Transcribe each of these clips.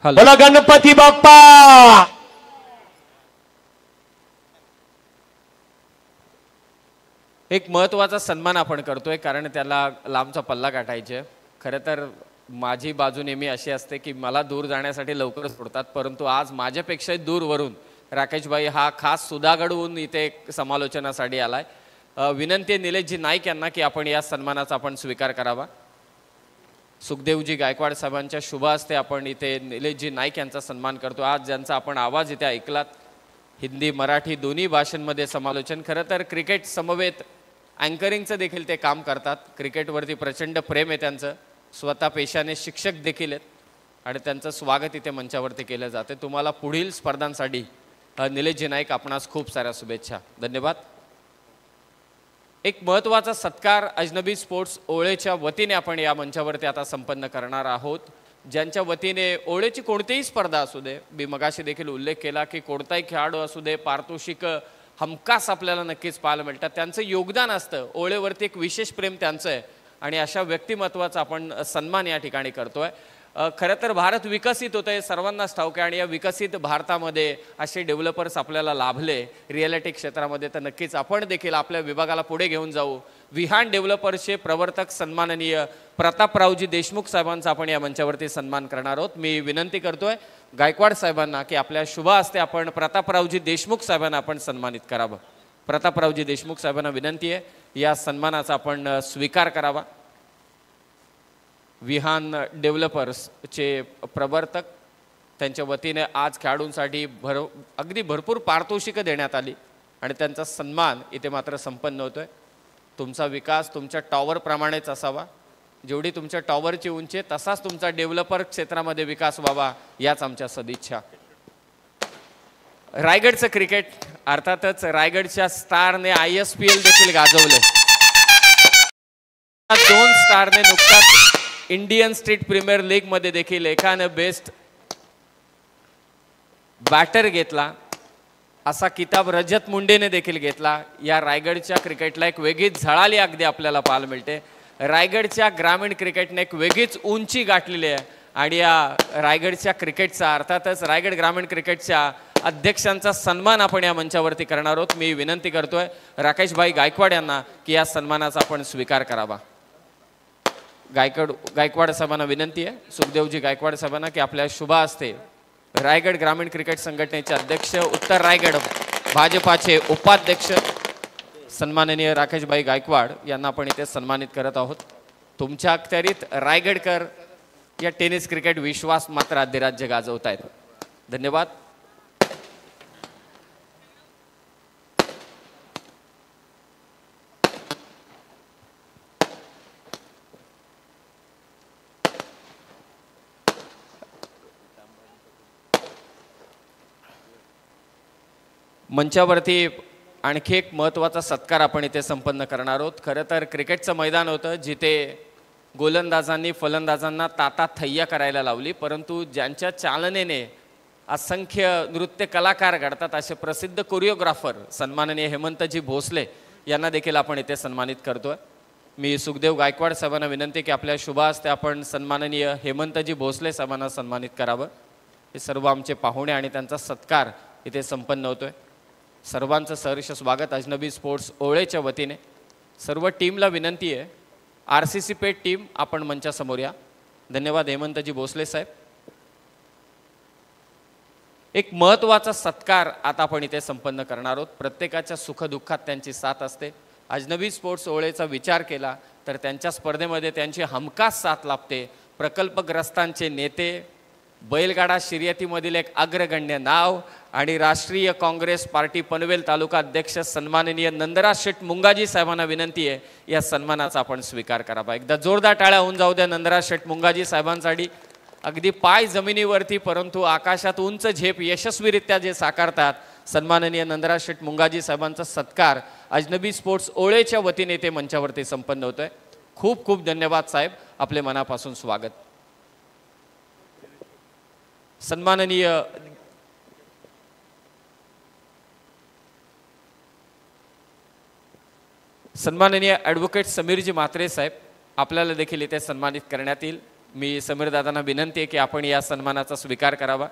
बोला गणपती बाप्पा। एक महत्त्वाचा सन्मान आपण करतोय कारण त्याला लांबचा पल्ला गाठायचे। खरं तर माझी बाजू नेहमी अशी असते की मला दूर जाण्यासाठी लवकर सोडतात, परंतु आज माझ्यापेक्षा दूरवरून राकेशभाई हा खास सुधागडहून इथे समालोचनासाठी आलाय। विनंती आहे निलेशजी नाईक यांना की आपण या सन्मानाचा आपण स्वीकार करावा। सुखदेवजी गायकवाड साहेबांच्या शुभ हस्ते आपण इथे निलेशजी नाईक यांचा सन्मान करतो। आज ज्यांचा आपण आवाज इथे ऐकलात, हिंदी मराठी दोन्ही भाषांमध्ये समालोचन, खरं तर क्रिकेट समवेत अँकरिंगचं देखील ते काम करतात। क्रिकेटवरती प्रचंड प्रेम आहे त्यांचं, स्वतः पेशाने शिक्षक देखील आहेत आणि त्यांचं स्वागत इथे मंचावरती केलं जाते। तुम्हाला पुढील स्पर्धांसाठी निलेशजी नाईक आपणास खूप साऱ्या शुभेच्छा, धन्यवाद। एक महत्त्वाचा सत्कार अजनबी स्पोर्ट्स ओळेच्या वतीने आपण या मंचावरती आता संपन्न करणार आहोत। ज्यांच्या वतीने ओळेची कोणतीही स्पर्धा असू दे, मी मगाशी देखील उल्लेख केला की कोणताही खेळाडू असू दे, पारितोषिक हमखास आपल्याला नक्कीच पाहायला मिळतात। त्यांचं योगदान असतं, ओळेवरती एक विशेष प्रेम त्यांचं आहे आणि अशा व्यक्तिमत्वाचा आपण सन्मान या ठिकाणी करतोय। खरं तर भारत विकसित होत आहे, सर्वांनाच ठाऊक आहे आणि या विकसित भारतामध्ये असे डेव्हलपर्स आपल्याला लाभले रिअलिटी क्षेत्रामध्ये, तर नक्कीच आपण देखील आपल्या विभागाला पुढे घेऊन जाऊ। विहान डेव्हलपर्सचे प्रवर्तक सन्माननीय प्रतापरावजी देशमुख साहेबांचा आपण या मंचावरती सन्मान करणार आहोत। मी विनंती करतोय गायकवाड साहेबांना की आपल्या शुभ हस्ते आपण प्रतापरावजी देशमुख साहेबांना आपण सन्मानित करावं। प्रतापरावजी देशमुख साहेबांना विनंती आहे या सन्मानाचा आपण स्वीकार करावा। विहान डेव्हलपर्सचे प्रवर्तक, त्यांच्या वतीने आज खेळाडूंसाठी अगदी भरपूर पारितोषिकं देण्यात आली आणि त्यांचा सन्मान इथे मात्र संपन्न होतोय। तुमचा विकास तुमच्या टॉवरप्रमाणेच असावा, जेवढी तुमच्या टॉवरची उंची तसाच तुमचा डेव्हलपर क्षेत्रामध्ये विकास व्हावा, याच आमच्या सदिच्छा। रायगडचं क्रिकेट, अर्थातच रायगडच्या स्टारने ISPL देखील गाजवले। 2 स्टारने नुकताच इंडियन स्ट्रीट प्रीमियर लीग मध्ये देखील एकाने बेस्ट बॅटर घेतला, असा किताब रजत मुंडेने देखील घेतला। या रायगडच्या क्रिकेटला एक वेगळीच झळाळी अगदी आपल्याला पाहायला मिळते। रायगडच्या ग्रामीण क्रिकेटने एक वेगळीच उंची गाठलेली आहे आणि या रायगडच्या क्रिकेटचा, अर्थातच रायगड ग्रामीण क्रिकेटच्या अध्यक्षांचा सन्मान आपण या मंचावरती करणार आहोत। मी विनंती करतोय राकेशभाई गायकवाड यांना की या सन्मानाचा आपण स्वीकार करावा। गायकवाड साहेबांना विनंती आहे, सुखदेवजी गायकवाड साहेबांना की आपल्या शुभ हस्ते रायगड ग्रामीण क्रिकेट संघटनेचे अध्यक्ष, उत्तर रायगड भाजपाचे उपाध्यक्ष सन्माननीय राकेशभाई गायकवाड यांना आपण इथे सन्मानित करत आहोत। तुमच्या अखत्यारीत रायगडकर या टेनिस क्रिकेट विश्वास मात्र अधिराज्य गाजवत आहेत, धन्यवाद। मंचावरती आणखी एक महत्त्वाचा सत्कार आपण इथे संपन्न करणार आहोत। खरं तर क्रिकेटचं मैदान होतं जिथे गोलंदाजांनी फलंदाजांना ताता थैया करायला लावली, परंतु ज्यांच्या चालनेने असंख्य नृत्य कलाकार घडतात असे प्रसिद्ध कोरिओग्राफर सन्माननीय हेमंतजी भोसले यांना देखील आपण इथे सन्मानित करतोय। मी सुखदेव गायकवाड साहेबांना विनंती की आपल्या शुभ हस्ते आपण सन्माननीय हेमंतजी भोसले साहेबांना सन्मानित करावं। हे सर्व आमचे पाहुणे आणि त्यांचा सत्कार इथे संपन्न होतोय। सर्वांचं सहर्ष स्वागत अजनबी स्पोर्ट्स ओळेच्या वतीने। सर्व टीमला विनंती आहे, RCC पेठ टीम आपण मंचासमोर या, धन्यवाद हेमंतजी भोसले साहेब। एक महत्त्वाचा सत्कार आता आपण इथे संपन्न करणार आहोत। प्रत्येकाच्या सुखदुःखात त्यांची साथ असते। अजनबी स्पोर्ट्स ओळेचा विचार केला तर त्यांच्या स्पर्धेमध्ये त्यांची हमखास साथ लाभते। प्रकल्पग्रस्तांचे नेते, बैलगाडा शर्यतीमधील एक अग्रगण्य नाव आणि राष्ट्रीय काँग्रेस पार्टी पनवेल तालुका अध्यक्ष सन्माननीय नंदराज शेठ मुंगाजी साहेबांना विनंती आहे या सन्मानाचा आपण स्वीकार करावा। एकदा जोरदार टाळ्या होऊन जाऊ द्या नंदराज शेठ मुंगाजी साहेबांसाठी। अगदी पाय जमिनीवरती परंतु आकाशात उंच झेप यशस्वीरित्या जे साकारतात, सन्माननीय नंदराज शेठ मुंगाजी साहेबांचा सत्कार अजनबी स्पोर्ट्स ओळेच्या वतीने ते मंचावरती संपन्न होतोय। खूप खूप धन्यवाद साहेब, आपले मनापासून स्वागत। सन्माननीय ॲडव्होकेट समीरजी म्हात्रे साहेब आपल्याला देखील इथे सन्मानित करण्यात येईल। मी समीर दादांना विनंती आहे की आपण या सन्मानाचा स्वीकार करावा.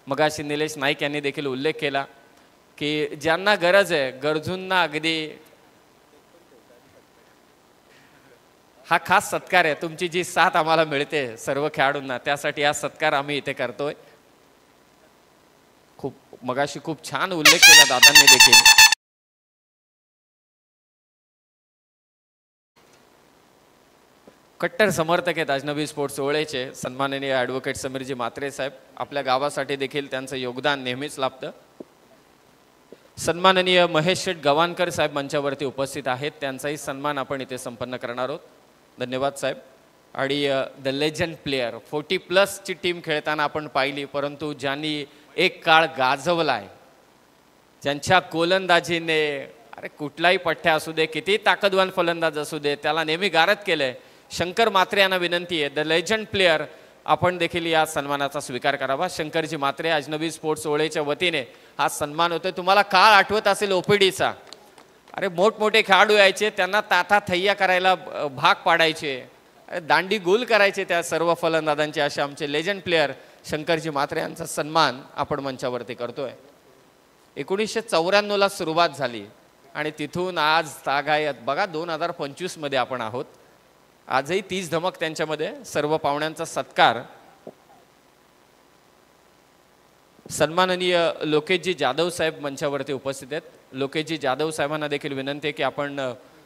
मगाशी निलेश नाईक यांनी देखील उल्लेख केला की ज्यांना गरज आहे, गरजूंना अगदी हा खास सत्कार आहे. तुमची जी साथ आम्हाला मिळते सर्व खेळाडूंना, त्यासाठी हा सत्कार आम्ही इथे करतोय. खूप मगाशी खूप छान उल्लेख केला दादांनी देखील. कट्टर समर्थक आहेत अजनबी स्पोर्ट्स ओळेचे सन्माननीय ॲडव्होकेट समीरजी म्हात्रे साहेब. आपल्या गावासाठी देखील त्यांचं योगदान नेहमीच लाभतं. सन्माननीय महेश शेठ गवानकर साहेब मंचावरती उपस्थित आहेत. त्यांचाही सन्मान आपण इथे संपन्न करणार आहोत. धन्यवाद साहेब. आणि द लेजंड प्लेयर 40+ ची टीम खेळताना आपण पाहिली, परंतु ज्यांनी एक काळ गाजवला आहे, ज्यांच्या गोलंदाजीने अरे कुठलाही पठ्ठ्या असू दे, किती ताकदवान फलंदाज असू दे, त्याला नेहमी गारद केलंय. शंकर म्हात्रे यांना विनंती आहे, द लेजंड प्लेयर आपण देखील या सन्मानाचा स्वीकार करावा. शंकरजी म्हात्रे अजनबी स्पोर्ट्स ओळेच्या वतीने हा सन्मान होतोय. तुम्हाला काळ आठवत असेल ओपीडीचा, अरे मोठमोठे खेळाडू यायचे, त्यांना ताथा थैया करायला भाग पाडायचे, दांडी गुल करायचे त्या सर्व फलंदाजांचे. असे आमचे लेजंड प्लेयर शंकरजी म्हात्रे यांचा सन्मान आपण मंचावरती करतोय. 1994ला सुरुवात झाली आणि तिथून आज तागायत बघा 2025 मध्ये आपण आहोत. आजही तीच धमक त्यांच्यामध्ये. सर्व पाहुण्यांचा सत्कार. सन्माननीय लोकेशजी जाधव साहेब मंचावरती उपस्थित आहेत. लोकेशजी जाधव साहेबांना देखील विनंती आहे की आपण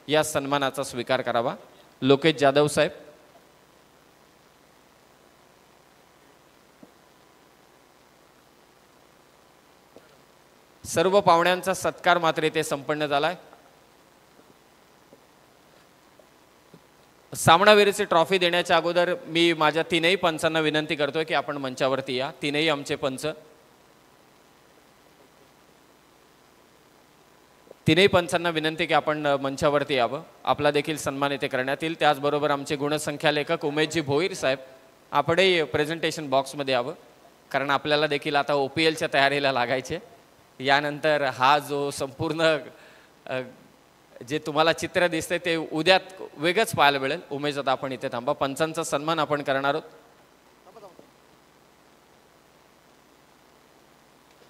या सन्मानाचा स्वीकार करावा. लोकेश जाधव साहेब. सर्व पाहुण्यांचा सत्कार मात्र इथे संपन्न झालाय. सामनावीरची ट्रॉफी देण्याच्या अगोदर मी माझ्या तीनही पंचांना विनंती करतोय की आपण मंचावरती या. तीनही आमचे पंच, तीनही पंचांना विनंती की आपण मंचावरती यावं. आपला देखील सन्मान इथे करण्यात येईल. त्याचबरोबर आमचे गुणसंख्या लेखक उमेशजी भोईर साहेब, आपणही प्रेझेंटेशन बॉक्समध्ये यावं, कारण आपल्याला देखील आता OPLच्या तयारीला लागायचे. यानंतर हा जो संपूर्ण जे तुम्हाला चित्र दिसतंय ते उद्या वेगळंच पाहायला मिळेल. उमेश दादा आपण इथे थांबा. पंचांचा सन्मान आपण करणार आहोत.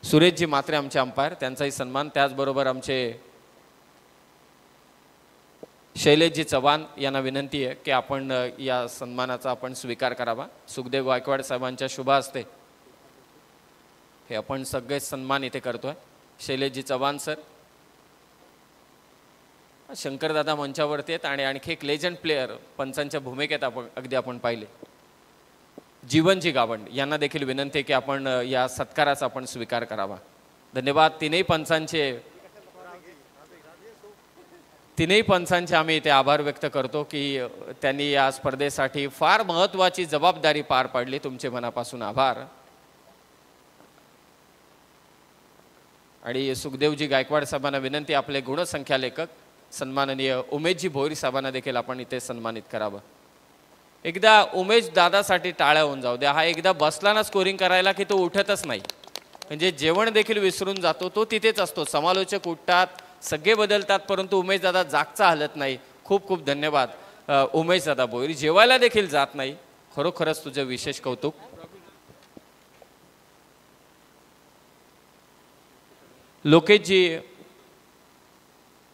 सुरेशजी म्हात्रे आमचे अंपायर, त्यांचाही सन्मान. त्याचबरोबर आमचे शैलेशजी चव्हाण यांना विनंती आहे की आपण या सन्मानाचा आपण स्वीकार करावा. सुखदेव गायकवाड साहेबांच्या शुभ हस्ते हे आपण सगळे सन्मान इथे करतोय. शैलेशजी चव्हाण सर, शंकरदादा मंचावरती आहेत आणि आणखी एक लेजंड प्लेयर पंचांच्या भूमिकेत अगदी आपण पाहिले, जीवनजी गावंड यांना देखील विनंती आहे की आपण या सत्काराचा आपण स्वीकार करावा. धन्यवाद. तीनही पंचांचे आम्ही इथे आभार व्यक्त करतो की त्यांनी या स्पर्धेसाठी फार महत्त्वाची जबाबदारी पार पाडली. तुमचे मनापासून आभार. आणि सुखदेवजी गायकवाड साहेबांना विनंती, आपले गुणसंख्या लेखक सन्माननीय उमेशजी भोईर साहेबांना देखील आपण इथे सन्मानित करावं. एकदा उमेश दादासाठी टाळ्या होऊन जाऊ द्या. हा एकदा बसला ना स्कोरिंग करायला की तो उठतच नाही, म्हणजे जेवण देखील विसरून जातो, तो तिथेच असतो. समालोचक उठतात, सगळे बदलतात, परंतु उमेश दादा जागचा हलत नाही. खूप खूप धन्यवाद उमेश दादा भोईर. जेवायला देखील जात नाही. खरोखरच तुझं विशेष कौतुक.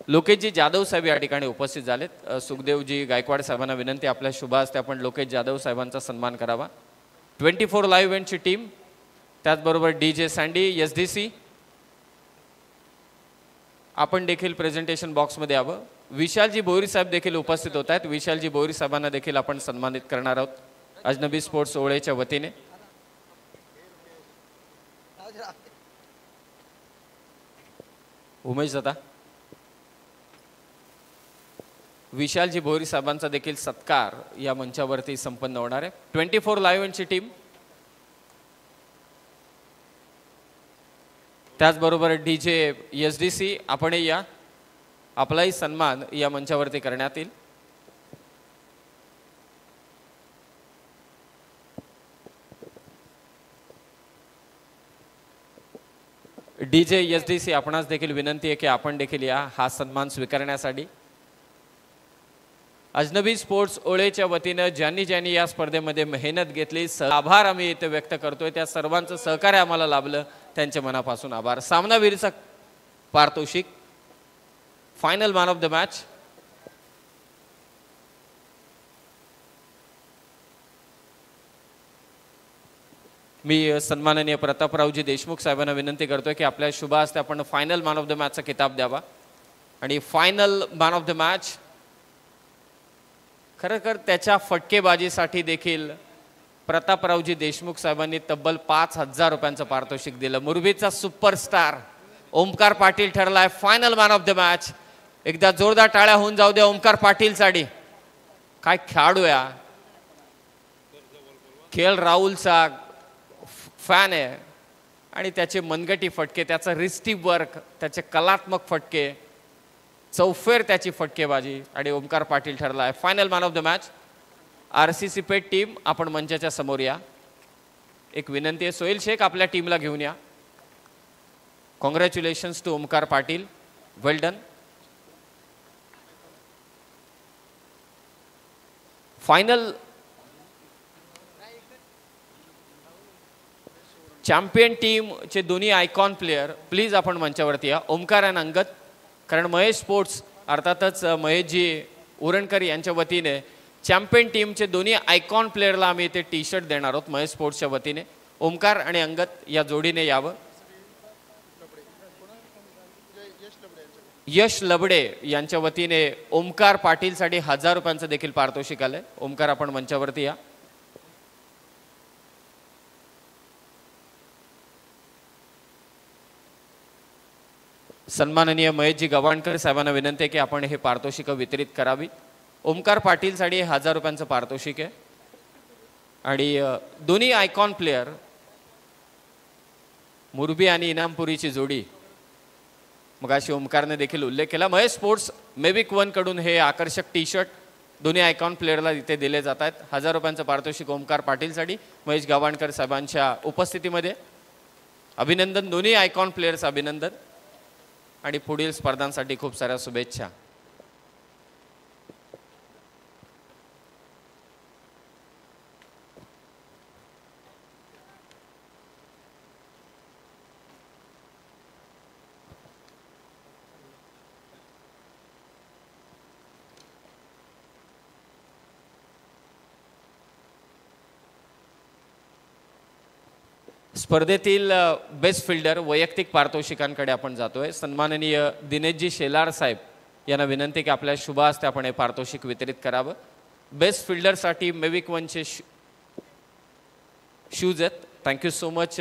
लोकेशजी जाधव साहेब या ठिकाणी उपस्थित झालेत. सुखदेवजी गायकवाड साहेबांना विनंती, आपल्या शुभ हस्ते आपण लोकेश जाधव साहेबांचा सन्मान करावा. 24 लाईव्ह इव्हेंटची टीम, त्याचबरोबर DJ सँडी, SDC आपण देखील प्रेझेंटेशन बॉक्समध्ये यावं. विशालजी भोईर साहेब देखील उपस्थित होत आहेत. विशालजी भोईर साहेबांना देखील आपण सन्मानित करणार आहोत अजनबी स्पोर्ट्स ओळेच्या वतीने. उमेश दादा, विशालजी भोईर साहेबांचा देखील सत्कार या मंचावरती संपन्न होणार आहे. 24 लाईव्ह इव्हेंटची टीम, त्याचबरोबर DJ SDC आपणही या. आपलाही सन्मान या मंचावरती करण्यात येईल. DJ SDC आपणास देखील विनंती आहे की आपण देखील या हा सन्मान स्वीकारण्यासाठी. अजनबी स्पोर्ट्स ओळेच्या वतीनं ज्यांनी या स्पर्धेमध्ये मेहनत घेतली, आभार आम्ही इथे व्यक्त करतोय. त्या सर्वांचं सहकार्य आम्हाला लाभलं, त्यांचे मनापासून आभार. सामनावीरचा पारितोषिक, final man of the match. मी सन्माननीय प्रतापरावजी देशमुख साहेबांना विनंती करतोय की आपल्या शुभ हस्ते आपण फायनल मॅन ऑफ द मॅचचा किताब द्यावा. आणि final man of the match खरंतर त्याच्या फटकेबाजीसाठी देखील प्रतापरावजी देशमुख साहेबांनी तब्बल 5,000 रुपयांचं पारितोषिक दिलं. मुरबीचा सुपरस्टार ओमकार पाटील ठरलाय final man of the match. एकदा जोरदार टाळ्या होऊन जाऊ द्या ओमकार पाटीलसाठी. काय खेळाडू या, खेळ राहुलचा फॅन आहे आणि त्याचे मनगटी फटके, त्याचा रिस्टिव्ह वर्क, त्याचे कलात्मक फटके, चौफेर त्याची फटकेबाजी आणि ओमकार पाटील ठरला आहे final man of the match. RCC pet team आपण मंचाच्या समोर या. एक विनंती आहे, सोहेल शेख आपल्या टीमला घेऊन या. Congratulations to Omkar Patil, well done. Final champion टीमचे दोन्ही आयकॉन प्लेयर प्लीज आपण मंचावरती या. ओमकार आणि अंगद, कारण महेश स्पोर्ट्स अर्थातच महेशजी उरणकर यांच्या वतीने चॅम्पियन टीमचे दोन्ही आयकॉन प्लेयरला आम्ही इथे टी-शर्ट देणार आहोत महेश स्पोर्ट्सच्या वतीने. ओमकार आणि अंगद या जोडीने यावं. यश लबडे यांच्या वतीने ओमकार पाटीलसाठी 1,000 रुपयांचं देखील पारितोषिक आलंय. ओमकार आपण मंचावरती या. सन्माननीय महेशजी गव्हाणकर साहेबांना विनंती आहे की आपण हे पारितोषिक वितरित करावी. ओमकार पाटीलसाठी 1,000 रुपयांचं पारितोषिक आहे. आणि दोन्ही आयकॉन प्लेयर मुरबी आणि इनामपुरीची जोडी, मगाशी ओमकारने देखील उल्लेख केला. महेश स्पोर्ट्स मेविक 1 कडून हे आकर्षक टी-शर्ट दोन्ही आयकॉन प्लेयरला इथे दिले जात आहेत. 1,000 रुपयांचं पारितोषिक ओमकार पाटीलसाठी महेश गव्हाणकर साहेबांच्या उपस्थितीमध्ये. अभिनंदन दोन्ही आयकॉन प्लेयर्स, अभिनंदन आणि पुढील स्पर्धांसाठी खूप साऱ्या शुभेच्छा. स्पर्धेतील बेस्ट फिल्डर वैयक्तिक पारितोषिकांकडे आपण जातोय. सन्माननीय दिनेशजी शेलार साहेब यांना विनंती की आपल्या शुभ हस्ते आपण हे पारितोषिक वितरित करावं. बेस्ट फिल्डरसाठी मेविक 1चे शूज आहेत. Thank you so much.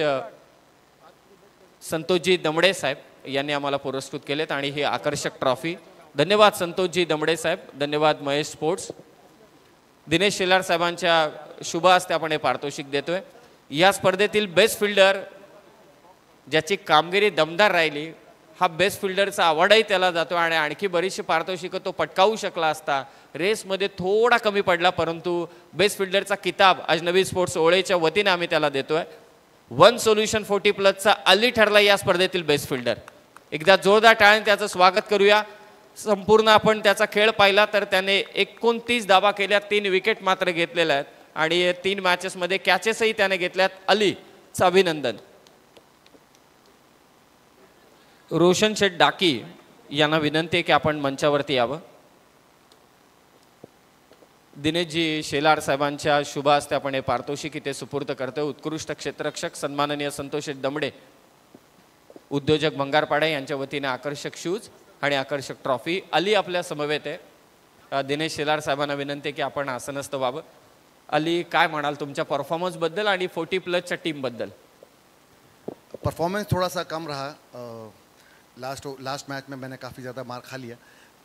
Santoshji Damde saheb यांनी आम्हाला पुरस्कृत केलेत आणि ही आकर्षक ट्रॉफी. धन्यवाद संतोषजी दमडे साहेब, धन्यवाद महेश स्पोर्ट्स. दिनेश शेलार साहेबांच्या शुभ हस्ते आपण हे पारितोषिक देतोय. या स्पर्धेतील बेस्ट फिल्डर ज्याची कामगिरी दमदार राहिली, हा बेस्ट फिल्डरचा अवॉर्डही त्याला जातो आणि आणखी बरीचशी पारितोषिकं तो पटकावू शकला असता. रेसमध्ये थोडा कमी पडला, परंतु बेस्ट फिल्डरचा किताब अजनबी स्पोर्ट्स ओळेच्या वतीने आम्ही त्याला देतोय. वन सोल्युशन 40+ अली ठरला या स्पर्धेतील बेस्ट फिल्डर. एकदा जोरदार टाळ्याने त्याचं स्वागत करूया. संपूर्ण आपण त्याचा खेळ पाहिला तर त्याने 29 धावा केल्या, 3 विकेट मात्र घेतलेल्या आहेत आणि 3 मॅचेसमध्ये कॅचेसही त्याने घेतल्यात. अलीचं अभिनंदन. रोशन शेठ डाकी यांना विनंती आहे की आपण मंचावरती यावं. दिनेशजी शेलार साहेबांच्या शुभ हस्ते आपण हे पारितोषिक इथे सुपूर्द करतोय. उत्कृष्ट क्षेत्ररक्षक सन्माननीय संतोष दमडे, उद्योजक भंगारपाडे यांच्या वतीने आकर्षक शूज आणि आकर्षक ट्रॉफी. अली आपल्या समवेत आहे. दिनेश शेलार साहेबांना विनंती आहे की आपण आसनस्थ व्हावं. अली, काय म्हणाल तुमच्या परफॉर्मन्स बद्दल आणि 40+ टीम बद्दल? परफॉर्मेंस थोड़ा सा कम रहा. लास्ट मैच में मैंने काफ़ी ज़्यादा मार खा लिया.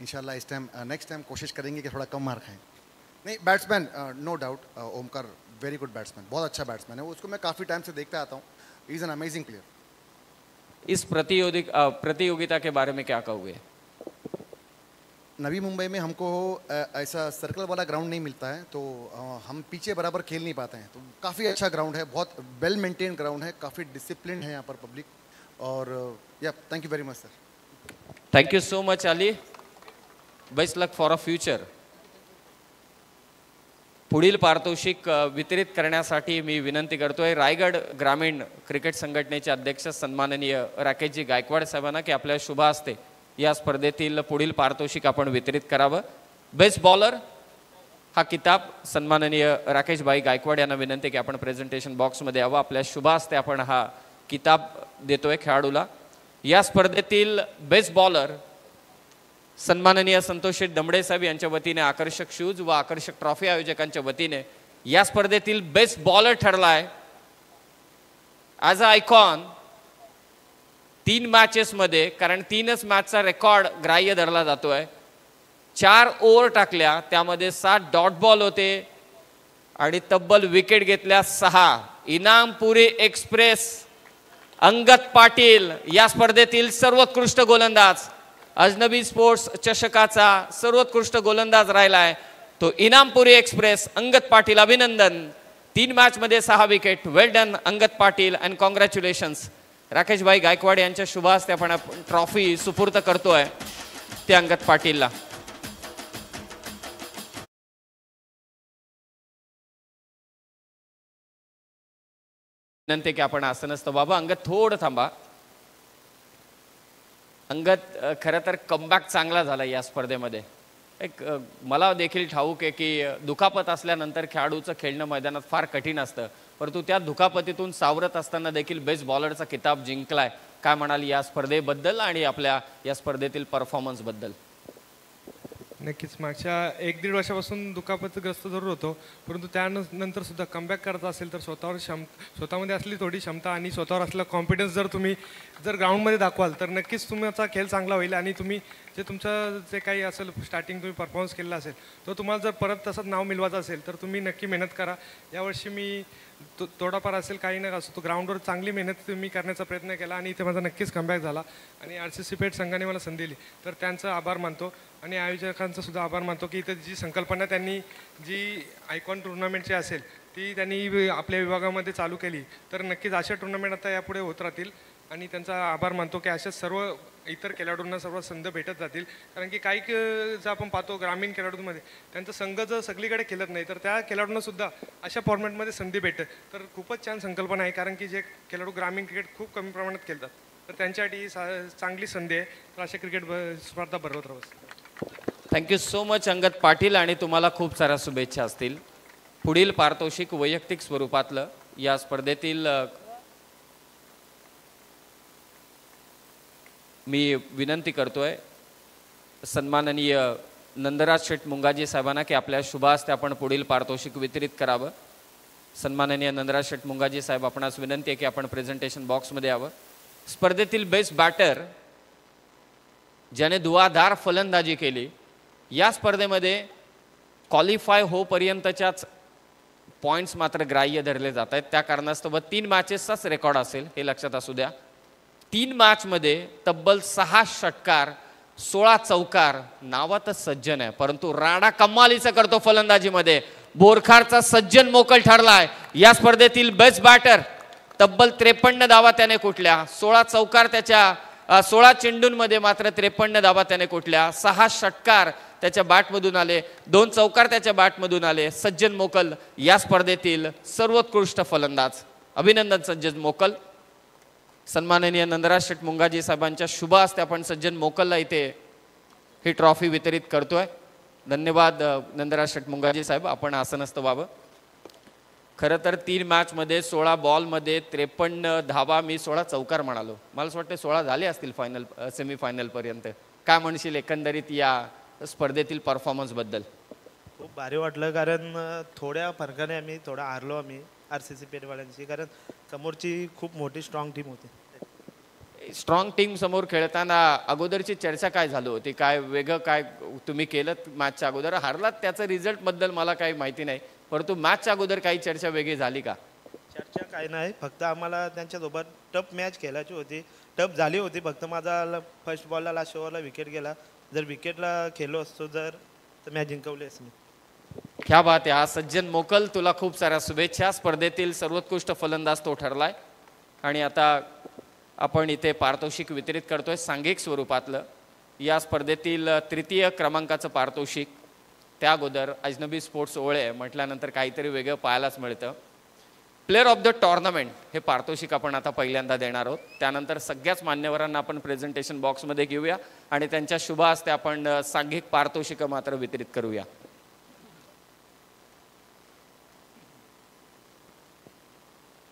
इंशाल्लाह इस टाइम नेक्स्ट टाइम कोशिश करेंगे कि थोड़ा कम मार खाएं. नहीं, batsman no doubt Omkar very good batsman, बहुत अच्छा बैट्समैन है वो. उसको मैं काफ़ी टाइम से देखता आता हूँ. He is an amazing player. इस प्रतियोगिता के बारे में क्या कहोगे? नवी मुंबई में हमको ऐसा सर्कल वाला ग्राउंड नहीं मिलता है, तो हम पीछे बराबर खेल नहीं पाते हैं. तो काफ़ी अच्छा ग्राउंड है, बहुत वेल मेंटेन ग्राउंड है, काफ़ी डिसिप्लिन है यहाँ पर पब्लिक. और या thank you very much sir. Thank you so much Ali. Best luck for a future. पुढील पारितोषिक वितरित करण्यासाठी मी विनंती करतोय रायगड ग्रामीण क्रिकेट संघटनेचे अध्यक्ष सन्माननीय राकेशजी गायकवाड साहेबांना की आपल्या शुभ हस्ते या स्पर्धेतील पुढील पारितोषिक आपण वितरित करावं. बेस्ट बॉलर हा किताब सन्माननीय राकेशभाई गायकवाड यांना विनंती की आपण प्रेझेंटेशन बॉक्समध्ये यावं. आपल्या शुभ हस्ते आपण हा किताब देतोय खेळाडूला. या स्पर्धेतील बेस्ट बॉलर सन्माननीय संतोष दमडे साहेब यांच्या वतीने आकर्षक शूज व आकर्षक ट्रॉफी आयोजकांच्या वतीने या स्पर्धेतील बेस्ट बॉलर ठरलाय. ॲज अ आयकॉन 3 मॅचेसमध्ये, कारण 3च मॅचचा रेकॉर्ड ग्राह्य धरला जातोय, 4 ओव्हर टाकल्या, त्यामध्ये 7 डॉट बॉल होते आणि तब्बल विकेट घेतल्या 6. इनामपुरी एक्सप्रेस अंगद पाटील या स्पर्धेतील सर्वोत्कृष्ट गोलंदाज, अजनबी स्पोर्ट्स चषकाचा सर्वोत्कृष्ट गोलंदाज राहिलाय तो इनामपुरी एक्सप्रेस अंगद पाटील. अभिनंदन. 3 मॅचमध्ये 6 wicket. Well done Angad Patil and congratulations. Rakeshbhai Gaikwad यांच्या शुभ हस्ते आपण ट्रॉफी सुपूर्द करतोय ते अंगद पाटीलला. विनंती की आपण आसनस्थ बाबा. अंगद थोडं थांबा. अंगद खरं तर कमबॅक चांगला झाला या स्पर्धेमध्ये. एक मला देखील ठाऊक आहे की दुखापत असल्यानंतर खेळाडूचं खेळणं मैदानात फार कठीण असतं, परंतु त्या दुखापतीतून सावरत असताना देखील बेस्ट बॉलरचा किताब जिंकलाय. काय म्हणाल या स्पर्धेबद्दल आणि आपल्या या स्पर्धेतील परफॉर्मन्सबद्दल? नक्कीच मागच्या 1-1.5 वर्षापासून दुखापतग्रस्त जरूर होतो, परंतु त्यानंतर सुद्धा कमबॅक करत असेल तर स्वतःमध्ये असली थोडी क्षमता आणि स्वतःवर असलेला कॉन्फिडन्स जर ग्राउंडमध्ये दाखवाल तर नक्कीच तुमचा खेळ चांगला होईल आणि तुम्ही जे तुमचं जे काही असेल स्टार्टिंग तुम्ही परफॉर्मन्स केलेला असेल तो तुम्हाला जर परत तसंच नाव मिळवायचं असेल तर तुम्ही नक्की मेहनत करा. यावर्षी मी थोडाफार असेल काही नाही असो तो ग्राउंडवर चांगली मेहनत मी करण्याचा प्रयत्न केला आणि इथे माझा नक्कीच कमबॅक झाला आणि RCC पेठ संघाने मला संधी दिली तर त्यांचा आभार मानतो आणि आयोजकांचा सुद्धा आभार मानतो की इथे जी संकल्पना त्यांनी जी आयकॉन टुर्नामेंटची असेल ती त्यांनी आपल्या विभागामध्ये चालू केली तर नक्कीच अशा टुर्नामेंट आता यापुढे होत राहतील आणि त्यांचा आभार मानतो की अशा सर्व इतर खेळाडूंना सर्व संधी भेटत जातील. कारण की काही जर आपण पाहतो ग्रामीण खेळाडूंमध्ये त्यांचा संघ जर सगळीकडे खेळत नाही तर त्या खेळाडूंना सुद्धा अशा फॉर्मॅटमध्ये संधी भेटते तर खूपच छान संकल्पना आहे. कारण की जे खेळाडू ग्रामीण क्रिकेट खूप कमी प्रमाणात खेळतात तर त्यांच्यासाठी चांगली संधी आहे. तर अशा क्रिकेट स्पर्धा भरवत राहू. Thank you so much Angad Patil आणि तुम्हाला खूप साऱ्या शुभेच्छा असतील. पुढील पारितोषिक वैयक्तिक स्वरूपातलं या स्पर्धेतील मी विनंती करतोय सन्माननीय नंदराज शेठ मुंगाजी साहेबांना की आपल्या शुभ हस्ते आपण पुढील पारितोषिक वितरित करावं. सन्माननीय नंदराज शेठ मुंगाजी साहेब आपणास विनंती आहे की आपण प्रेझेंटेशन बॉक्समध्ये यावं. स्पर्धेतील बेस्ट बॅटर ज्याने धुवाधार फलंदाजी केली, या स्पर्धेमध्ये क्वालिफाय होईपर्यंतच्याच पॉईंट्स मात्र ग्राह्य धरले जात आहेत. त्या कारणास्तव 3 मॅचेसचाच रेकॉर्ड असेल हे लक्षात असू द्या. 3 मॅचमध्ये तब्बल 6 षटकार 16 चौकार. नावातच सज्जन आहे परंतु राणा कमालीचं करतो फलंदाजीमध्ये. बोरखारचा सज्जन मोकल ठरलाय. या स्पर्धेतील बेस्ट बॅटर तब्बल 53 धावा त्याने कुठल्या. 16 चौकार त्याच्या 16 चेंडूंमध्ये मात्र 53 धावा त्याने कुठल्या. 6 षटकार त्याच्या बॅटमधून आले, 2 चौकार त्याच्या बॅटमधून आले. सज्जन मोकल या स्पर्धेतील सर्वोत्कृष्ट फलंदाज. अभिनंदन सज्जन मोकल. सन्माननीय नंदराज शेठ मुंगाजी साहेबांच्या शुभ हस्ते आपण सज्जन मोकलला इथे ही ट्रॉफी वितरित करतोय. धन्यवाद नंदराज शेठ मुंगाजी साहेब. आपण आसनस्थ व्हावं. खरं तर 3 मॅचमध्ये 16 बॉलमध्ये 53 धावा. मी 16 चौकार म्हणालो, मला असं वाटतं 16 झाले असतील फायनल सेमीफायनलपर्यंत. काय म्हणशील एकंदरीत या स्पर्धेतील परफॉर्मन्सबद्दल? खूप भारी वाटलं कारण थोड्या फरकाने आम्ही हारलो आम्ही RCC पेठवाल्यांची, कारण समोरची खूप मोठी स्ट्रॉंग टीम होती. स्ट्रॉंग टीम समोर खेळताना अगोदरची चर्चा काय झाली होती? काय वेगळं काय तुम्ही केलं मॅचच्या अगोदर? हारलात त्याचं रिझल्टबद्दल मला काही माहिती नाही, परंतु मॅचच्या अगोदर काही चर्चा वेगळी झाली का? चर्चा काही नाही, फक्त आम्हाला त्यांच्यासोबत टफ मॅच खेळायची होती. टफ झाली होती. फक्त माझा फर्स्ट बॉलला लास्ट ओव्हरला विकेट गेला. जर विकेटला खेळलो असतो तर मॅच जिंकवली असती. क्या बात आहे. हा सज्जन मोकल, तुला खूप साऱ्या शुभेच्छा. स्पर्धेतील सर्वोत्कृष्ट फलंदाज तो ठरलाय. आणि आता आपण इथे पारितोषिक वितरित करतोय सांघिक स्वरूपातलं. या स्पर्धेतील 3य क्रमांकाचं पारितोषिक त्या अगोदर अजनबी स्पोर्ट्स ओळे म्हटल्यानंतर काहीतरी वेगळं पाहायलाच मिळतं. प्लेअर ऑफ द टॉर्नामेंट हे पारितोषिक आपण आता पहिल्यांदा देणार आहोत. त्यानंतर सगळ्याच मान्यवरांना आपण प्रेझेंटेशन बॉक्समध्ये घेऊया आणि त्यांच्या शुभ हस्ते आपण सांघिक पारितोषिकं मात्र वितरित करूया.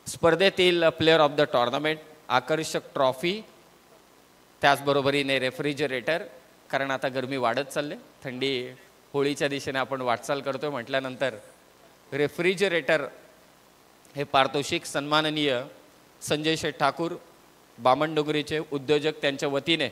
स्पर्धेतील प्लेअर ऑफ द टॉर्नामेंट, आकर्षक ट्रॉफी, त्याचबरोबरीने रेफ्रिजरेटर, कारण आता गरमी वाढत चालले, थंडी होळीच्या दिशेने आपण वाटचाल करतोय म्हटल्यानंतर रेफ्रिजरेटर हे पारितोषिक सन्माननीय संजय शेठ ठाकूर बामणडोंगरीचे उद्योजक त्यांच्या वतीने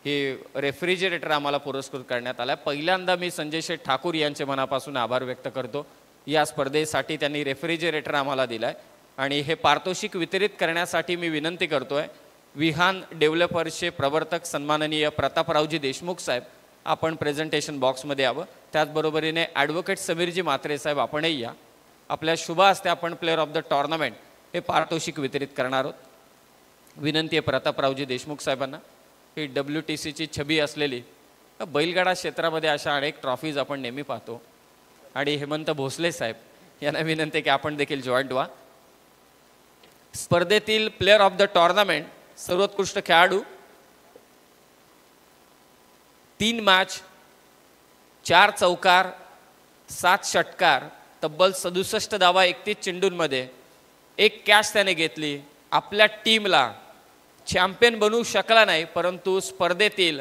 हे रेफ्रिजरेटर आम्हाला पुरस्कृत करण्यात आला. पहिल्यांदा मी संजय शेठ ठाकूर यांचे मनापासून आभार व्यक्त करतो. या स्पर्धेसाठी त्यांनी रेफ्रिजरेटर आम्हाला दिलाय आणि हे पारितोषिक वितरित करण्यासाठी मी विनंती करतोय विहान डेव्हलपर्सचे प्रवर्तक सन्माननीय प्रतापरावजी देशमुख साहेब आपण प्रेझेंटेशन बॉक्समध्ये यावं. त्याचबरोबरीने ॲडव्होकेट समीरजी म्हात्रे साहेब आपणही या. आपल्या शुभ हस्ते आपण प्लेअर ऑफ द टॉर्नामेंट हे पारितोषिक वितरित करणार आहोत. विनंती आहे प्रतापरावजी देशमुख साहेबांना. ही WTCची छबी असलेली बैलगाडा क्षेत्रामध्ये अशा अनेक ट्रॉफीज आपण नेहमी पाहतो आणि हेमंत भोसले साहेब यांना विनंती आहे की आपण देखील जॉईंट व्हा. स्पर्धेतील प्लेअर ऑफ द टॉर्नामेंट सर्वोत्कृष्ट खेळाडू, 3 मॅच, 4 चौकार, 7 षटकार, तब्बल 67 धावा 31 चेंडूंमध्ये 1 कॅच त्याने घेतली. आपल्या टीमला चॅम्पियन बनवू शकला नाही, परंतु स्पर्धेतील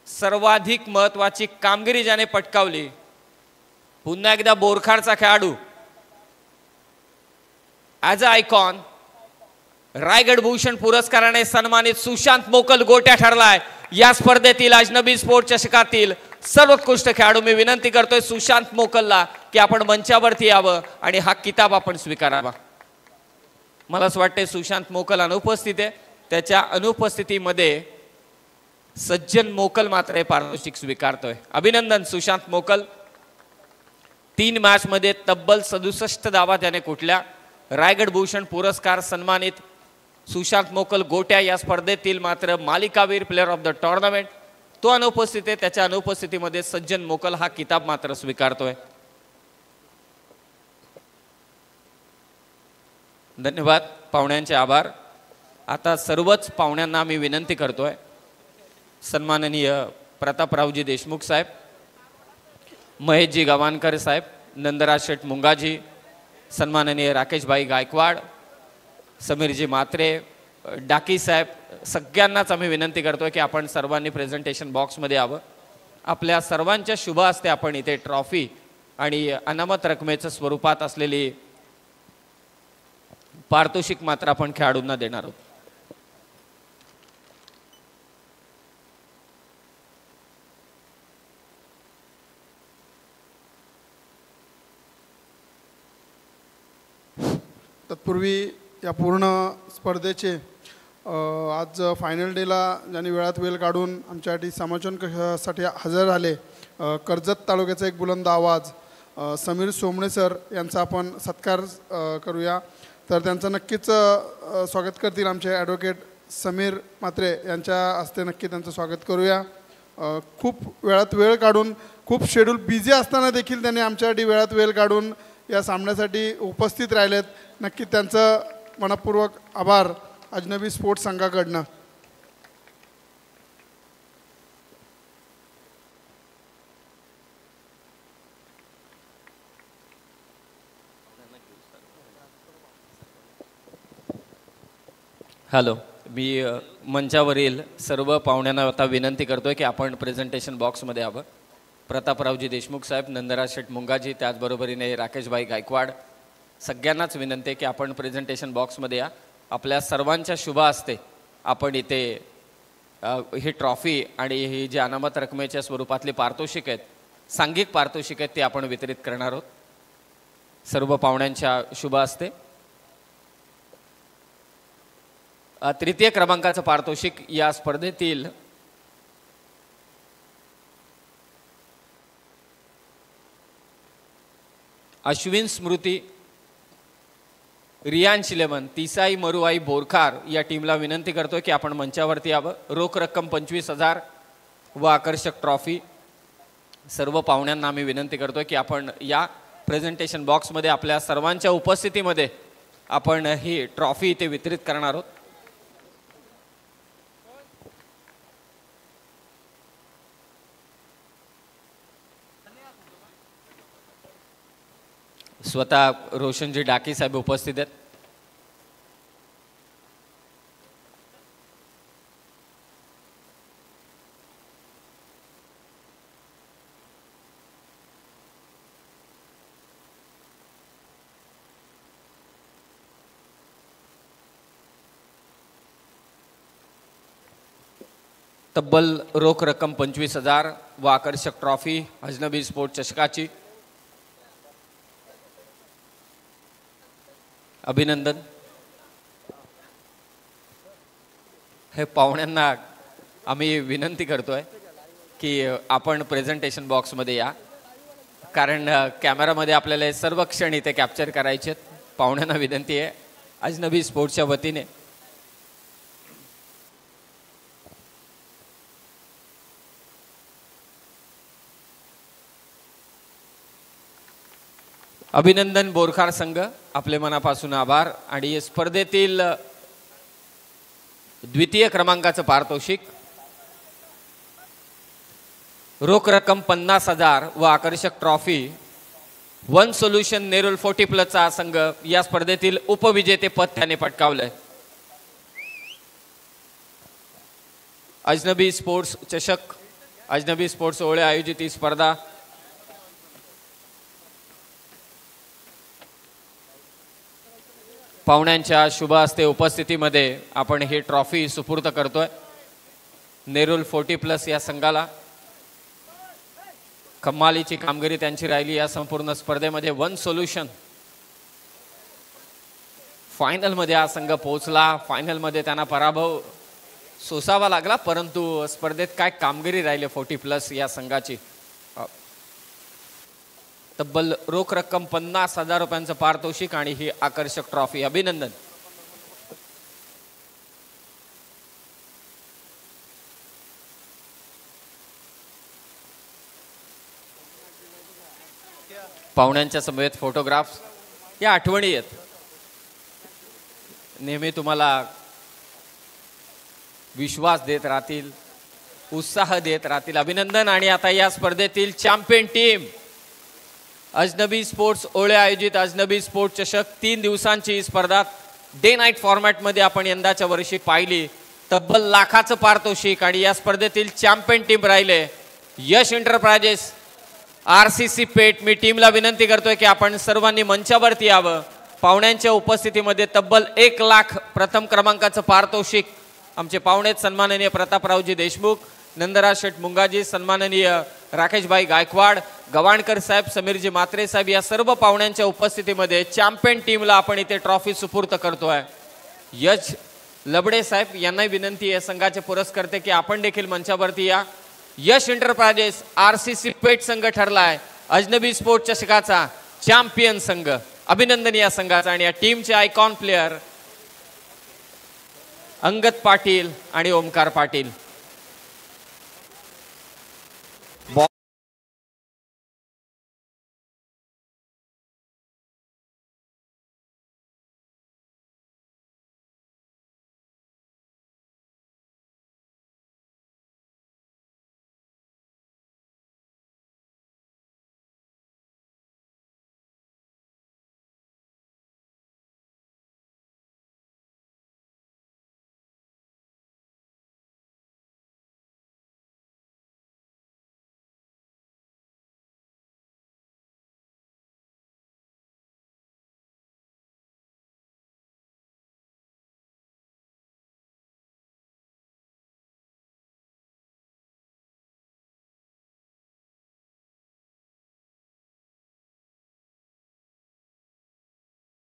सर्वाधिक महत्त्वाची कामगिरी ज्याने पटकावली, पुन्हा एकदा बोरखाडचा खेळाडू, as a icon, Raigad Bhushan पुरस्काराने सन्मानित सुशांत मोकल गोट्या ठरलाय. या स्पर्धेतील अजनबी स्पोर्ट चषकातील सर्वोत्कृष्ट खेळाडू मी विनंती करतोय सुशांत मोकलला की आपण मंचावरती यावं आणि हा किताब आपण स्वीकारावा. मला असं वाटतंय सुशांत मोकल अनुपस्थित आहे. त्याच्या अनुपस्थितीमध्ये सज्जन मोकल मात्र हे पारितोषिक स्वीकारतोय. अभिनंदन सुशांत मोकल. 3 मॅचमध्ये तब्बल 67 धावा त्याने कुठल्या. रायगड भूषण पुरस्कार सन्मानित सुशांत मोकल गोट्या या स्पर्धेतील मात्र मालिकावीर प्लेअर ऑफ द टॉर्नामेंट तो अनुपस्थित आहे. त्याच्या अनुपस्थितीमध्ये सज्जन मोकल हा किताब मात्र स्वीकारतोय. धन्यवाद, पाहुण्यांचे आभार. आता सर्वच पाहुण्यांना मी विनंती करतोय सन्माननीय प्रतापरावजी देशमुख साहेब, महेशजी गवानकर साहेब, नंदराज शेठ मुंगाजी, सन्माननीय राकेशभाई गायकवाड, समीरजी म्हात्रे, डाकी साहेब, सगळ्यांनाच आम्ही विनंती करतोय की आपण सर्वांनी प्रेझेंटेशन बॉक्समध्ये यावं. आपल्या सर्वांच्या शुभ हस्ते आपण इथे ट्रॉफी आणि अनामत रकमेच्या स्वरूपात असलेली पारितोषिक मात्र आपण खेळाडूंना देणार आहोत. तत्पूर्वी या पूर्ण स्पर्धेचे आज फायनल डेला ज्यांनी वेळात वेळ काढून आमच्यासाठी समालोचनासाठी हजर झाले, कर्जत तालुक्याचा एक बुलंद आवाज समीर सोमणे सर यांचा आपण सत्कार करूया. तर त्यांचं नक्कीच स्वागत करतील आमचे ॲडव्होकेट समीर म्हात्रे यांच्या हस्ते नक्की त्यांचं स्वागत करूया. खूप वेळात वेळ काढून, खूप शेड्यूल बिझी असताना देखील त्यांनी आमच्यासाठी वेळात वेळ काढून या सामन्यासाठी उपस्थित राहिलेत. नक्की त्यांचं मनपूर्वक आभार अजनबी स्पोर्ट्स संघाकडनं. हॅलो, मी मंचावरील सर्व पाहुण्यांना आता विनंती करतोय की आपण प्रेझेंटेशन बॉक्समध्ये यावं. प्रतापरावजी देशमुख साहेब, नंदराज शेठ मुंगाजी, त्याचबरोबरीने राकेशभाई गायकवाड, सगळ्यांनाच विनंती आहे की आपण प्रेझेंटेशन बॉक्समध्ये या. आपल्या सर्वांच्या शुभ हस्ते आपण इथे ही ट्रॉफी आणि ही जी अनामत रकमेच्या स्वरूपातली पारितोषिक आहेत, सांघिक पारितोषिक आहेत, ते आपण वितरित करणार आहोत सर्व पाहुण्यांच्या शुभ हस्ते. तृतीय क्रमांकाचं पारितोषिक या स्पर्धेतील अश्विन स्मृती, रियान शिलेमन, तिसाई मरुआई बोरखार या टीमला विनंती करतोय की आपण मंचावरती यावं. रोख रक्कम 25,000 व आकर्षक ट्रॉफी. सर्व पाहुण्यांना आम्ही विनंती करतोय की आपण या प्रेझेंटेशन बॉक्समध्ये आपल्या सर्वांच्या उपस्थितीमध्ये आपण ही ट्रॉफी इथे वितरित करणार आहोत. स्वतः रोशनजी डाकी साहेब उपस्थित आहेत. तब्बल रोख रक्कम 25,000 व आकर्षक ट्रॉफी अजनबी स्पोर्ट चषकाची अभिनंदन. हे पाहुण्यांना आम्ही विनंती करतोय की आपण प्रेझेंटेशन बॉक्समध्ये या, कारण कॅमेरामध्ये आपल्याला हे सर्व क्षण इथे कॅप्चर करायचे आहेत. पाहुण्यांना विनंती आहे अजनबी स्पोर्ट्सच्या वतीने. अभिनंदन बोरखार संघ, आपले मनापासून आभार. आणि स्पर्धेतील द्वितीय क्रमांकाचं पारितोषिक रोख रक्कम 50,000 व आकर्षक ट्रॉफी वन सोल्युशन नेरुल 40+ संघ या स्पर्धेतील उपविजेते पद त्याने पटकावलंय. अजनबी स्पोर्ट्स चषक, अजनबी स्पोर्ट्स ओळे आयोजित ही स्पर्धा पाहुण्यांच्या शुभ हस्ते उपस्थितीमध्ये आपण ही ट्रॉफी सुपूर्द करतोय नेरुल 40+ या संघाला. कमालीची कामगिरी त्यांची राहिली या संपूर्ण स्पर्धेमध्ये. वन सोल्युशन फायनलमध्ये हा संघ पोहोचला. फायनलमध्ये त्यांना पराभव सोसावा लागला, परंतु स्पर्धेत काय कामगिरी राहिली 40+ या संघाची. तब्बल रोख रक्कम 50,000 रुपयांचं पारितोषिक आणि ही आकर्षक ट्रॉफी. अभिनंदन. पाहुण्यांच्या समवेत फोटोग्राफ्स या आठवणी आहेत, नेहमी तुम्हाला विश्वास देत राहतील, उत्साह देत राहतील. अभिनंदन. आणि आता या स्पर्धेतील चॅम्पियन टीम अजनबी स्पोर्ट्स ओळे आयोजित अजनबी स्पोर्ट्स चषक 3 दिवसांची स्पर्धा डे नाईट फॉर्मॅटमध्ये आपण यंदाच्या वर्षी पाहिली. तब्बल लाखाचं पारितोषिक. आणि या स्पर्धेतील चॅम्पियन टीम राहिले यश एंटरप्राइजेस RCC पेठ. मी टीमला विनंती करतोय की आपण सर्वांनी मंचावरती यावं. पाहुण्यांच्या उपस्थितीमध्ये तब्बल 1 लाख प्रथम क्रमांकाचं पारितोषिक आमचे पाहुणे सन्माननीय प्रतापरावजी देशमुख, नंदराज शेठ मुंगाजी, सन्माननीय राकेशभाई गायकवाड, गवाणकर साहेब, समीरजी मात्रे साहेब या सर्व पाहुण्यांच्या उपस्थितीमध्ये चॅम्पियन टीमला आपण इथे ट्रॉफी सुपूर्द करतोय. यश लबडे साहेब यांनाही विनंती आहे संघाचे पुरस्कर्ते की आपण देखील मंचावरती या. यश एंटरप्राइजेस RCC पेठ संघ ठरलाय अजनबी स्पोर्ट चषकाचा चॅम्पियन संघ. अभिनंदन या संघाचा. आणि या टीमचे आयकॉन प्लेयर अंगद पाटील आणि ओमकार पाटील.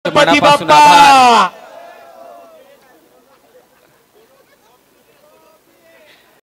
मनापासून आभार.